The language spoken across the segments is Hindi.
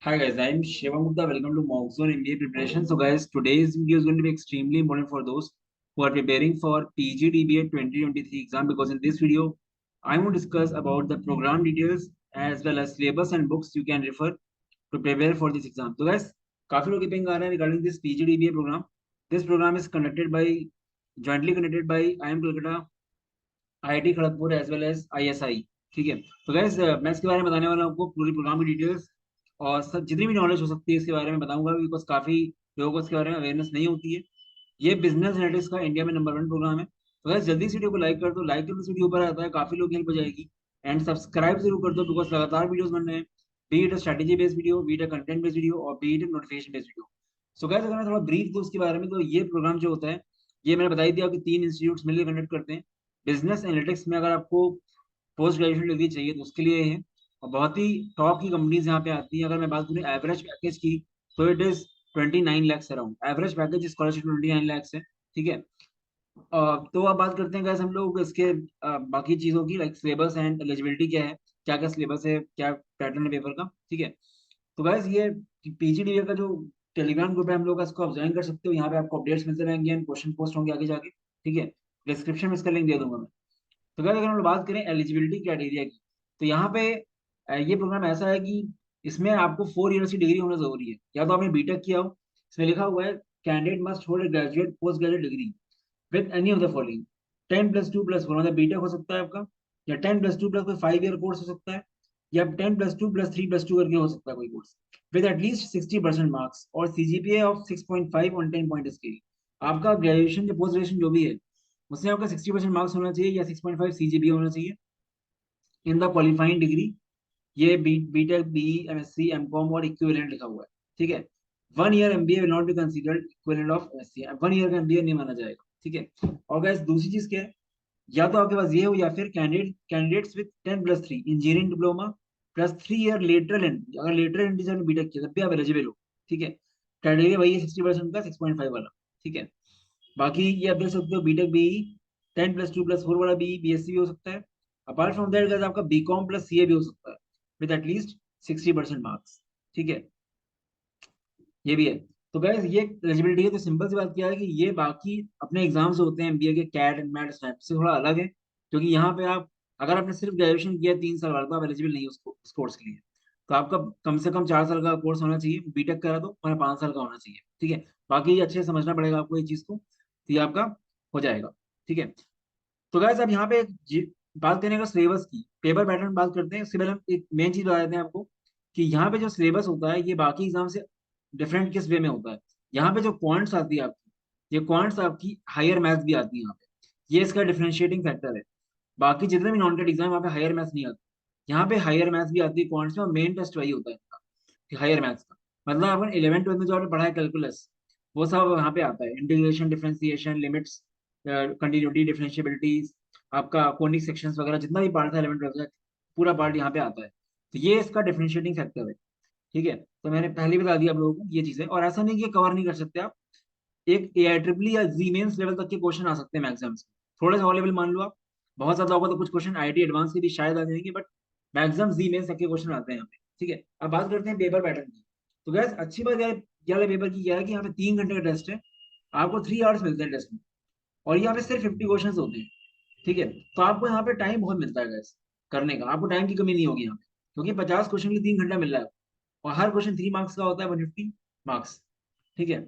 Hi guys, I'm Shivam Gupta. Welcome to Mockzone MBA preparation. So guys, today's video is going to be extremely important for those who are preparing for PGDBA 2023 exam because in this video, I will discuss about the program details as well as syllabus and books you can refer to prepare for this exam. So guys, काफी लोग पिंग आ रहे हैं regarding this PGDBA program. This program is jointly conducted by IIM Kolkata, IIT Kharagpur as well as ISI. ठीक है. तो गैस मैं इसके बारे में बताने वाला हूँ आपको पूरी प्रोग्राम की डिटेल्स और सब जितनी भी नॉलेज हो सकती है इसके बारे में बताऊंगा बिकॉज काफी लोगों को इसके बारे में अवेयरनेस नहीं होती है. ये बिजनेस एनालिटिक्स का इंडिया में नंबर 1 प्रोग्राम है. तो गैस जल्दी इस वीडियो को लाइक कर दो. लाइक करने से वीडियो ऊपर आता है, काफी लोग हेल्प हो जाएगी. एंड सब्सक्राइब जरूर कर दो बिकॉज लगातार वीडियोस बन रहे हैं. Be it strategy based video, be it content based video और be it notification based video. So guys अगर मैं थोड़ा ब्रीफ दूँ उसके बारे में तो ये प्रोग्राम जो होता है ये मैंने बताई दिया कि 3 इंस्टीट्यूट्स मिलकर कंडक्ट करते हैं. बिजनेस एनालिटिक्स में अगर आपको पोस्ट ग्रेजुएशन डिग्री चाहिए तो उसके लिए है. और बहुत ही टॉप की कंपनीज यहाँ पे आती है. अगर मैं बात करूँ एवरेज पैकेज की तो it is 29 lakhs around. Average package scholarship 29 lakhs है. ठीक है. तो अब बात करते हैं गैस हम लोग इसके बाकी चीज़ों की लाइक सिलेबस एंड एलिजिबिलिटी क्या है, क्या क्या सिलेबस है, क्या पैटर्न है पेपर का. ठीक है. तो गैस ये PGDBA का जो टेलीग्राम ग्रुप है हम लोग का, इसको आप ज्वाइन कर सकते हो. यहाँ पे आपको अपडेट्स मिलते रहेंगे एंड क्वेश्चन पोस्ट होंगे आगे जाके. ठीक है. डिस्क्रिप्शन में इसका लिंक दे दूंगा मैं. तो क्या अगर हम लोग बात करें एलिजिबिलिटी क्राइटेरिया की तो यहाँ पे ये प्रोग्राम ऐसा है कि इसमें आपको 4 ईयर्स की डिग्री होना जरूरी है. या तो आपने बीटेक किया हो, इसमें लिखा हुआ है candidate must hold graduate post graduate degree with any of the following. 10+2+4 मतलब बीटेक हो सकता है आपका, या 10+2 प्लस कोई 5 ईयर कोर्स हो सकता है, या 10+2+3+2 करके हो सकता है कोई कोर्स विद एटलीस्ट 60% मार्क्स और CGPA of 6.5 on 10 point scale. आपका ग्रेजुएशन या पोस्ट ग्रेजुएशन जो भी है उसमें आपका 60% मार्क्स होना चाहिए या 6.5 CGPA होना चाहिए इन द क्वालिफाइंग डिग्री. ये बीटेक, BE, MSc, M.Com और इक्विवेलेंट लिखा हुआ है. ठीक है. 1 year MBA will not be considered equivalent of MSc. 1 year का MBA नहीं माना जाएगा. ठीक है. और गैस दूसरी चीज क्या है, या तो आपके पास ये हो या फिर candidates with 10+3 engineering diploma plus 3 year lateral and. अगर लेटरल एंड से बीटेक किया तब भी आप एलिजिबल हो. ठीक है. क्राइटेरिया वही है 60% का 6.5 वाला. ठीक है. बाकी ये आप देख सकते हो बीटेक, BE, 10+2+4 वाला BSc भी हो सकता है. अपार्ट फ्रॉम दैट आपका BCom+CA भी हो सकता है विद एटलीस्ट 60% मार्क्स. ठीक है. ये भी है. तो गाइस ये एलिजिबिलिटी है. तो सिंपल सी बात क्या है कि ये बाकी अपने एग्जाम से होते हैं MBA के कैट एंड मैट स्नैप से थोड़ा अलग है. क्योंकि यहाँ पे आप अगर आपने सिर्फ ग्रेजुएशन किया 3 साल बाद तो आप एलिजिबल नहीं हो उस कोर्स के लिए. तो आपका कम से कम 4 साल का कोर्स होना चाहिए. बीटेक करा तो 5 साल का होना चाहिए. ठीक है. बाकी अच्छे से समझना पड़ेगा आपको ये चीज को, तो ये आपका हो जाएगा. ठीक है. तो गाइस अब यहाँ पे बात करें अगर सिलेबस की, पेपर पैटर्न बात करते हैं उससे पहले हम एक मेन चीज बता देते हैं आपको कि यहाँ पे जो सिलेबस होता है ये बाकी एग्जाम से डिफरेंट किस वे में होता है. यहाँ पे जो पॉइंट्स आती है आपकी, ये पॉइंट्स आपकी हायर मैथ्स भी आती है यहाँ पे. ये इसका डिफरेंशिएटिंग फैक्टर है. बाकी जितने भी नॉन टेट एग्जाम वहाँ पे हायर मैथ्स नहीं आती, यहाँ पे हायर मैथ्स भी आती है पॉइंट्स में. और मेन टेस्ट वही होता है इनका हायर मैथ्स का. मतलब अपन 11th 12th में जो आपने पढ़ा है कैलकुलस, वो सब यहाँ पे आता है. इंटीग्रेशन, डिफरेंशिएशन, लिमिट्स, कंटिन्यूटी, डिफरेंशिएबिलिटीज, आपका कोनिक सेक्शंस वगैरह जितना भी पार्ट था 11th 12th का पूरा पार्ट यहाँ पे आता है. तो ये इसका डिफरेंशिएटिंग फैक्टर है. ठीक है. तो मैंने पहले बता दिया आप लोगों को ये चीजें. और ऐसा नहीं कि कवर नहीं कर सकते आप. एक AIEEE या जी मेंस लेवल तक के क्वेश्चन आ सकते हैं मैक्सिमम. थोड़े से और लेवल मान लो आप, बहुत ज्यादा होगा तो कुछ क्वेश्चन IIT एडवांस के भी शायद आ जाएंगे, बट मैक्सिमम जी मेंस तक के क्वेश्चन आते हैं यहाँ पे. ठीक है. अब बात करते हैं पेपर पैटर्न की. तो गैस अच्छी बात क्या वाले पेपर की क्या है कि यहाँ पे 3 घंटे का टेस्ट है. आपको 3 आवर्स मिलते हैं टेस्ट में. और यहाँ पे सिर्फ 50 क्वेश्चन होते हैं. ठीक है. तो आपको यहाँ पे टाइम बहुत मिलता है गैस करने का. आपको टाइम की कमी नहीं होगी यहाँ पे क्योंकि 50 क्वेश्चन के 3 घंटा मिल रहा है. और हर क्वेश्चन 3 मार्क्स का होता है, 150 मार्क्स. ठीक है.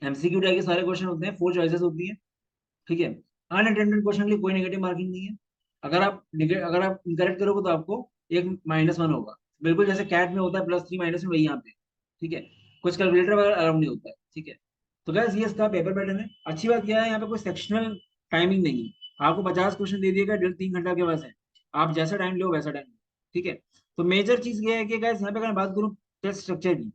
MCQ टाइप के सारे क्वेश्चन होते हैं, 4 चॉइसेस होती है. ठीक है. अनअटेम्प्टेड क्वेश्चन के लिए कोई नेगेटिव मार्किंग नहीं है. अगर आप इनकरेक्ट करोगे तो आपको एक -1 होगा. बिल्कुल जैसे कैट में होता है +3 -1 वही यहाँ पे. ठीक है. कुछ कैलकुलेटर वगैरह अलाउड नहीं होता है. ठीक है. तो गैस ये इसका पेपर पैटर्न है. अच्छी बात क्या है यहाँ पे कोई सेक्शनल टाइमिंग नहीं है. आपको 50 क्वेश्चन दे दिएगा, 1.5 3 घंटा के पास है. आप जैसा टाइम लो वैसा टाइम लो. ठीक है. तो मेजर चीज ये है कि गैस यहाँ पे अगर मैं बात करूँ टेस्ट स्ट्रक्चर की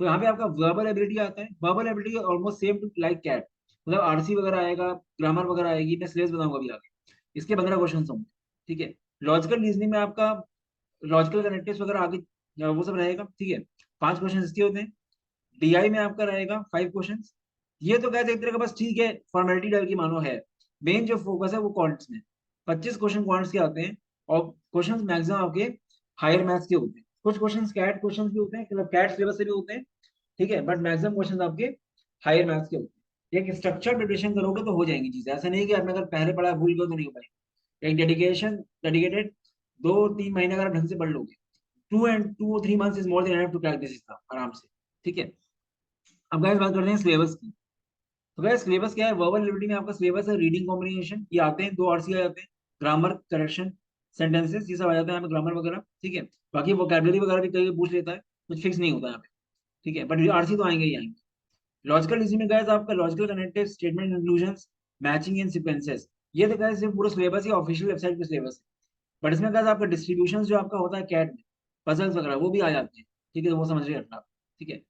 तो यहाँ पे आपका वर्बल एबिलिटी आता है. Verbal ability almost same to like CAT. मतलब RC वगैरह आएगा, ग्रामर वगैरह आएगी. मैं सिलेबस बताऊंगा अभी आगे. इसके 15 क्वेश्चन होंगे. ठीक है. लॉजिकल रीजनिंग में आपका लॉजिकल कनेक्टिव्स वगैरह आगे वो सब रहेगा. ठीक है. 5 क्वेश्चन इसके होते हैं. DI में आपका रहेगा 5 क्वेश्चन. ये तो कहते एक तरह का बस ठीक है फॉर्मेलिटी टाइप की मानो है. मेन जो फोकस है वो क्वांट्स में. 25 क्वेश्चन क्वांट्स के आते हैं और क्वेश्चन मैक्सिमम आपके हायर मैथ्स के होते हैं. कुछ क्वेश्चन कैट क्वेश्चन भी होते हैं, मतलब कैट सिलेबस से भी होते हैं, ठीक है, बट मैक्सिमम क्वेश्चन आपके हायर मैथ्स के होते हैं। एक स्ट्रक्चर प्रिपरेशन करोगे तो हो जाएंगी चीजें, ऐसा नहीं कि आपने अगर पहले पढ़ा भूल गए तो नहीं हो पाएगी। एक डेडिकेटेड 2-3 महीने अगर आप ढंग से पढ़ लोगे, 2 और 3 months is more than enough to crack this exam आराम से, ठीक है। अब गाइस बात करते हैं सिलेबस की। तो गाइस सिलेबस क्या है, वर्बल एबिलिटी में आपका सिलेबस है रीडिंग कॉम्बिनेशन, ये आते हैं 2 RC आ जाते हैं, ग्रामर करेक्शन सेंटेंसेस ये सब आ जाते हैं यहाँ पे, ग्रामर वगैरह, ठीक है। बाकी वोकैबुलरी वगैरह भी कहीं पूछ लेता है, कुछ फिक्स नहीं होता यहाँ पे, ठीक है, बट RC तो आएंगे ही आएंगे। लॉजिकल रीजनिंग गाइस आपका logical connective statement conclusions matching and sequences, ये तो गाइस ये पूरा सिलेबस ही ऑफिशियल वेबसाइट पे सिलेबस है। बट इसमें गाइस आपका डिस्ट्रीब्यूशन जो आपका होता है कैट में, पजल्स वगैरह वो भी आ जाते हैं, ठीक है, तो वो समझ रहे रखना आप, ठीक है।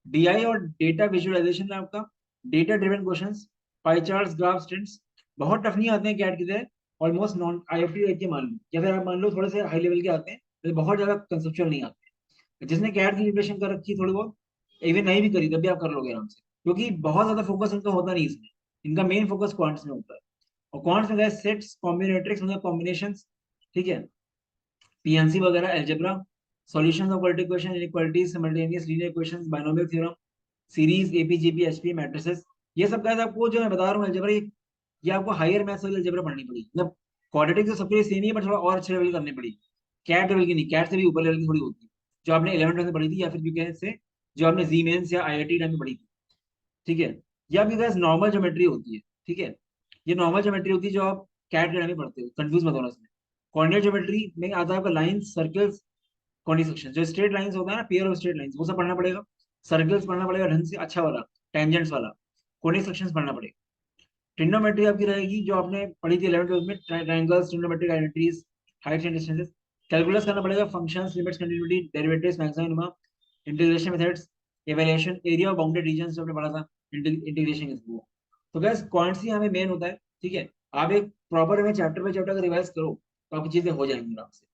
DI और डेटा विजुअलाइजेशन में आपका data driven questions, pie charts, graph states, बहुत टफ नहीं आते हैं कैट की तरह, ऑलमोस्ट नॉन IFT टाइप के मान लो, या फिर आप मान लो थोड़े से हाई लेवल के आते हैं, तो बहुत ज्यादा कंसेप्चुअल नहीं आते। जिसने कैट की प्रिपरेशन कर रखी है थोड़ी बहुत, इवन नहीं भी करी तब भी आप कर लोगे आराम से, क्योंकि बहुत ज्यादा फोकस इनका होता नहीं इसमें, इनका मेन फोकस क्वांट्स में होता है। और क्वांट्स में गए सेट्स, कॉम्बिनेट्रिक्स मतलब कॉम्बिनेशंस, ठीक है, PNC वगैरह, algebra, solutions of quadratic equation, inequalities, simultaneous linear equations, binomial theorem, series, APGP, HP matrices, ये सब गाइस आपको जो मैं बता रहा हूँ अलजेब्रा, ये आपको हायर मैथ्स वाली अलजेब्रा पढ़नी पड़ेगी, मतलब क्वाड्रेटिक तो सबके लिए सेम ही है, बट थोड़ा और अच्छे लेवल करनी पड़ेगी। कैट लेवल की नहीं, कैट से भी ऊपर लेवल की थोड़ी होती है, जो आपने 11th में पढ़ी थी, या फिर यूके से जो आपने जी मेंस या IIT टाइम में पढ़ी थी, ठीक है। ये आपकी गैस नॉर्मल ज्योमेट्री होती है, ठीक है, ये नॉर्मल ज्योमेट्री होती है जो आप कैट में पढ़ते हो, कंफ्यूज मत होना इसमें। कोऑर्डिनेट ज्योमेट्री में आता है आपका लाइंस, सर्कल्स, कॉन्डिक सेक्शन, जो स्ट्रेट लाइंस होता है ना, पेयर ऑफ स्ट्रेट लाइंस, वो सब पढ़ना पड़ेगा। सर्कल्स पढ़ना पड़ेगा ढंग से अच्छा वाला, टेंजेंट्स वाला, कॉन्डिक सेक्शंस पढ़ना पड़ेगा। ट्रिग्नोमेट्री आपकी रहेगी जो आपने पढ़ी थी 11th में, triangles, trigonometric identities, Heights and distances. Calculus करना पड़ेगा, functions, limits, continuity, derivatives, maxima, integration methods, evaluation, area of bounded reason जो हमने पढ़ा था, इंटीग्रेशन इज वो। तो गैस क्वांट्स ही हमें मेन होता है, ठीक है। आप एक प्रॉपर में चैप्टर बाय चैप्टर रिवाइज करो तो आपकी चीजें हो जाएंगी आराम से।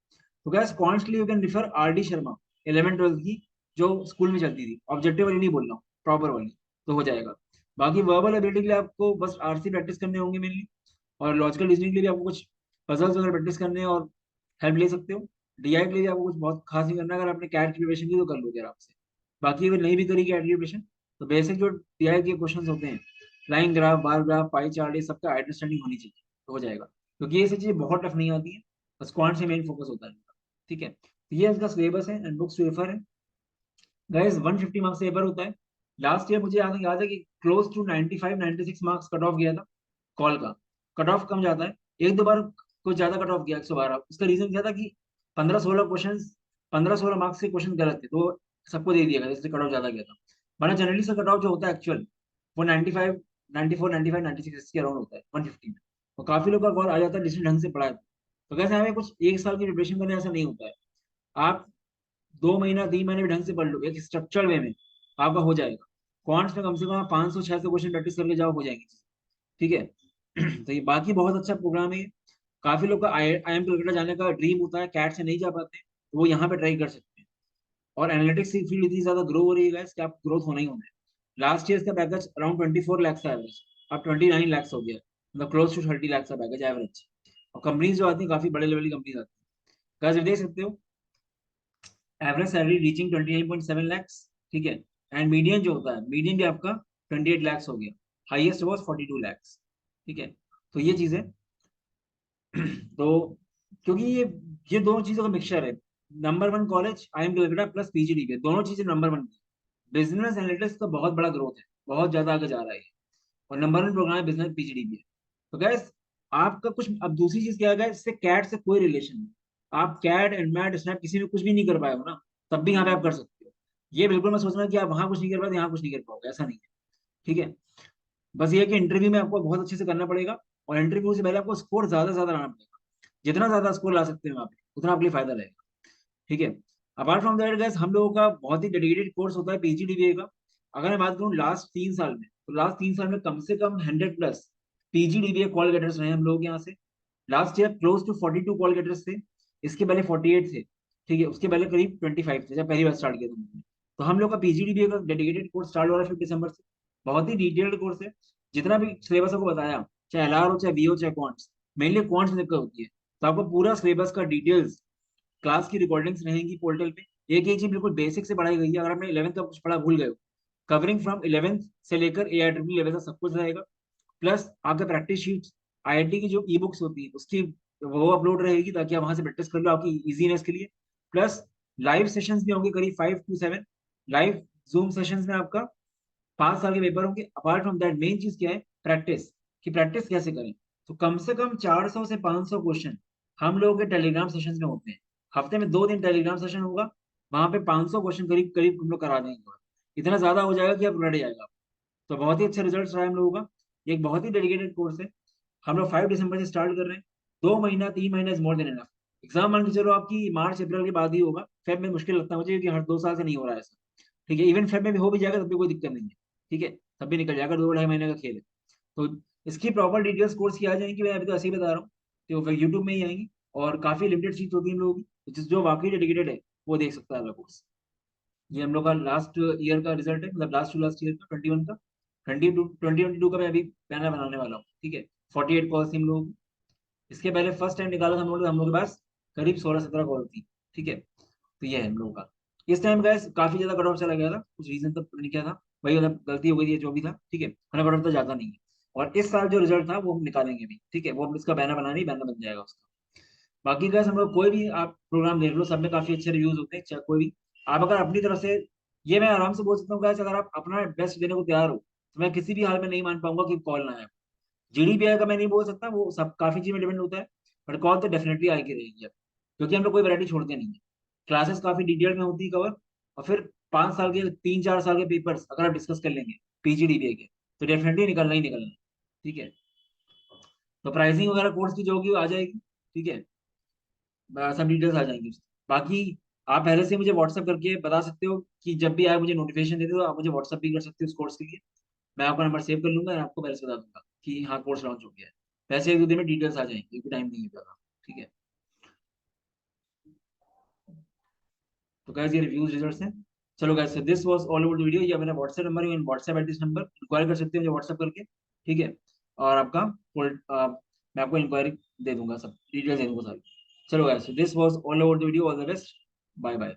तो गैस क्वांट्स के लिए you can refer RD Sharma 11th 12th की, जो स्कूल में चलती थी, ऑब्जेक्टिव वाली नहीं बोल रहा हूँ, प्रॉपर वाली, तो हो जाएगा। बाकी वर्बल एबिलिटी के लिए आपको बस RC प्रैक्टिस करने होंगे मेनली, और लॉजिकल रीजनिंग के लिए भी आपको कुछ पजल्स वगैरह प्रैक्टिस करने हैं और हेल्प ले सकते हो। DI के लिए भी आपको कुछ बहुत खास नहीं करना, अगर आपने कैट की प्रिपरेशन की तो कर लोगे आराम से। बाकी अगर नहीं भी करी कैट की प्रिपरेशन, तो बेसिक जो DI के क्वेश्चन होते हैं, line graph, bar graph, pie chart, ये सबका अंडरस्टैंडिंग होनी चाहिए, तो हो जाएगा, क्योंकि ये सब चीजें बहुत टफ नहीं आती है, बस क्वांट से मेन फोकस होता है इनका, ठीक है। तो ये इसका सिलेबस है एंड बुक्स रेफर है गाइस। 150 मार्क्स से पेपर होता है। लास्ट ईयर मुझे याद है कि close to 95-96 marks cut off गया था कॉल का। कट ऑफ कम जाता है, एक दो बार कुछ ज्यादा कट ऑफ गया 112। उसका रीजन क्या था कि 15-16 क्वेश्चन, 15-16 मार्क्स के क्वेश्चन गलत थे, तो सबको दे दिया गया, इसलिए कट ऑफ ज्यादा गया था। वरना जनरली से कट ऑफ जो होता है एक्चुअल, वो 95, 94, 95, 96 के अराउंड होता है 150 में। तो काफी लोग का कॉल आ जाता है जिसने ढंग से पढ़ा है। तो कैसे हमें कुछ एक साल की प्रिपरेशन करने ऐसा नहीं होता है। आप 2 महीना 3 महीने भी ढंग से पढ़ लो एक स्ट्रक्चर वे में, आपका हो जाएगा। क्वांट्स में कम से कम 500-600 क्वेश्चन प्रैक्टिस करके जाओ, हो जाएंगी चीजें, ठीक है। तो ये बाकी बहुत अच्छा प्रोग्राम है। काफी लोग का IIM कलकत्ता जाने का ड्रीम होता है, कैट से नहीं जा पाते, तो वो यहाँ पे ट्राई कर सकते हैं। और एनालिटिक्स की फील्ड इतनी ज्यादा ग्रो हो रही है guys कि आप ग्रोथ होना ही होना है। लास्ट ईयर का पैकेज अराउंड 24 लाख था एवरेज, अब 29 लाख हो गया, मतलब क्लोज टू 30 लाख का पैकेज एवरेज। और कंपनीज जो आती है काफी बड़े लेवल की कंपनीज आती है guys, ये देख सकते हो, एवरेज सैलरी रीचिंग 29.7 lakhs, ठीक है। एंड मीडियन जो होता है, मीडियन भी आपका 28 lakhs हो गया, हाईएस्ट वॉज 42 lakhs, ठीक है। तो ये चीज है। तो क्योंकि ये दोनों चीजों का मिक्सचर है, number 1 college IIM Calcutta plus PGDBA, दोनों चीजें नंबर 1। बिजनेस एनालिटिक्स का बहुत बड़ा ग्रोथ है, बहुत ज्यादा आगे जा रहा है ये। और नंबर 1 प्रोग्राम है बिजनेस PGDBA। तो गैस आपका कुछ, अब दूसरी चीज क्या है, इससे कैट से कोई रिलेशन नहीं। आप कैट एंड मैट स्नैप किसी में कुछ भी नहीं कर पाए हो ना, तब भी यहाँ पे आप कर सकते हो। ये बिल्कुल मत सोचना कि आप वहां कुछ नहीं कर पाए यहाँ कुछ नहीं कर पाओगे, ऐसा नहीं है, ठीक है। बस ये है कि इंटरव्यू में आपको बहुत अच्छे से करना पड़ेगा, और इंटरव्यू से पहले आपको स्कोर ज्यादा से ज्यादा लाना पड़ेगा। जितना ज्यादा स्कोर ला सकते हैं वहाँ पे, उतना आपके लिए फायदा रहेगा, ठीक है। अपार्ट फ्रॉम दैट गैस, हम लोगों का बहुत ही डेडिकेटेड कोर्स होता है PGDBA का। अगर मैं बात करूँ लास्ट 3 साल में, तो लास्ट 3 साल में कम से कम 100+ PGDBA कॉल गेटर्स रहे हम लोग यहाँ से। Last year close to 42 call getters थे, इसके पहले 48 थे, ठीक है, उसके पहले करीब 25 थे जब पहली बार स्टार्ट किया था मैंने। तो हम लोग का PGDBA का डेडिकेटेड कोर्स स्टार्ट हो रहा है 5 दिसंबर से। बहुत ही डिटेल्ड कोर्स है, जितना भी सिलेबस आपको बताया, चाहे LR हो, चाहे VO, चाहे क्वांट्स, मेनली क्वांट्स दिक्कत होती है, तो आपको पूरा सिलेबस का डिटेल्स, क्लास की रिकॉर्डिंग्स रहेंगी पोर्टल पे, एक एक चीज बिल्कुल बेसिक से पढ़ाई गई है। अगर आपने 11th का कुछ पढ़ा भूल गए हो, कवरिंग फ्रॉम 11th से लेकर AIEEE लेवल तक सब कुछ रहेगा। प्लस आपका प्रैक्टिस शीट, IIT की जो ई बुक्स होती है उसकी वो अपलोड रहेगी, ताकि आप वहां से प्रैक्टिस कर लो आपकी इजीनेस के लिए। प्लस लाइव सेशंस भी होंगे करीब 5 to 7 लाइव जूम सेशंस में आपका 5 साल के पेपर होंगे। अपार्ट फ्रॉम दैट मेन चीज क्या है, प्रैक्टिस, कि प्रैक्टिस कैसे करें। तो कम से कम 400 से 500 क्वेश्चन हम लोगों के टेलीग्राम सेशंस में होते हैं। हफ्ते में 2 दिन टेलीग्राम सेशन होगा, वहां पे 500 क्वेश्चन करीब करीब हम लोग करा देंगे। इतना ज्यादा हो जाएगा कि आप रट जाएगा। तो बहुत ही अच्छे रिजल्ट रहा है हम लोगों का। ये एक बहुत ही डेडिकेटेड कोर्स है। हम लोग 5 दिसंबर से स्टार्ट कर रहे हैं। 2 महीना 3 महीना is more than enough. Exam मान के चलो आपकी मार्च अप्रैल के बाद ही होगा, फेब में मुश्किल लगता है मुझे, क्योंकि हर 2 साल से नहीं हो रहा है ऐसा। ठीक है, इवन फेब में भी हो भी जाएगा तब भी कोई दिक्कत नहीं है। ठीक है, तब भी निकल जाएगा, 2 ढाई महीने का खेल है। तो इसकी प्रॉपर डिटेल्स कोर्स की आ जाएंगी, मैं अभी तो ऐसे ही बता रहा हूँ। तो फिर यूट्यूब में ही आएंगी, और काफी लिमिटेड सीट होती है हम लोगों की, तो जो वाकई डेडिकेटेड है वो देख सकता है अगला कोर्स। ये हम लोग का लास्ट ईयर का रिजल्ट है, मतलब लास्ट ईयर का 21 का। 2022 का मैं अभी पैनल बनाने वाला हूँ। ठीक है, 48 कॉल्स थी हम लोग। इसके पहले फर्स्ट टाइम निकाला था हम लोग के पास करीब 16-17 कॉल थी। ठीक है, तो ये है हम लोगों का। इस टाइम गैस काफी ज्यादा कट ऑफ चला गया था, कुछ रीजन तो पता नहीं क्या था, वही मतलब गलती हो गई थी जो भी था। ठीक है, हमें कट ऑफ तो जाता नहीं है। और इस साल जो रिजल्ट था वो हम निकालेंगे भी। ठीक है, वो हम इसका बैनर बनाने, बैनर बन जाएगा उसका। बाकी गैस हम लोग कोई भी आप प्रोग्राम देख लो, सब में काफी अच्छे रिव्यूज होते हैं, चाहे कोई भी। आप अगर अपनी तरफ से, ये मैं आराम से बोल सकता हूँ गैस, अगर आप अपना बेस्ट देने को तैयार हो तो मैं किसी भी हाल में नहीं मान पाऊंगा कि कॉल ना आए। GDPI का मैं नहीं बोल सकता, वो सब काफी चीज में डिपेंड होता है। बट कॉल तो डेफिनेटली आएगी रहेगी अब, क्योंकि हम लोग कोई वैरायटी छोड़ते नहीं है। क्लासेस काफी डिटेल में होती है कवर। और फिर 5 साल के 3-4 साल के पेपर्स अगर आप डिस्कस कर लेंगे PGDBA के, तो डेफिनेटली निकलना ही निकलना है। ठीक है, तो प्राइसिंग वगैरह कोर्स की जो होगी वो आ जाएगी। ठीक है, सब डिटेल्स आ जाएंगी उसकी। बाकी आप पहले से मुझे व्हाट्सअप करके बता सकते हो कि जब भी आप मुझे नोटिफिकेशन देते हो, आप मुझे व्हाट्सअप भी कर सकते हो उस कोर्स के लिए। मैं आपका नंबर सेव कर लूंगा और आपको पहले से बता दूंगा कि हाँ कोर्स लॉन्च हो गया है। वैसे 1-2 दिन में डिटेल्स आ जाएंगी, क्योंकि टाइम नहीं है ज़्यादा। ठीक है, तो गाइस ये रिव्यूज रिजल्ट्स हैं। चलो guys, this was all over the video. ये मेरा व्हाट्सएप नंबर है, WhatsApp at this number enquiry कर सकते हो मुझे व्हाट्सएप करके। ठीक है, और आपका मैं आपको इंक्वायरी दे दूंगा, सब डिटेल्स दे दूंगा सारी। चलो guys, this was all over the video. All the best, bye bye.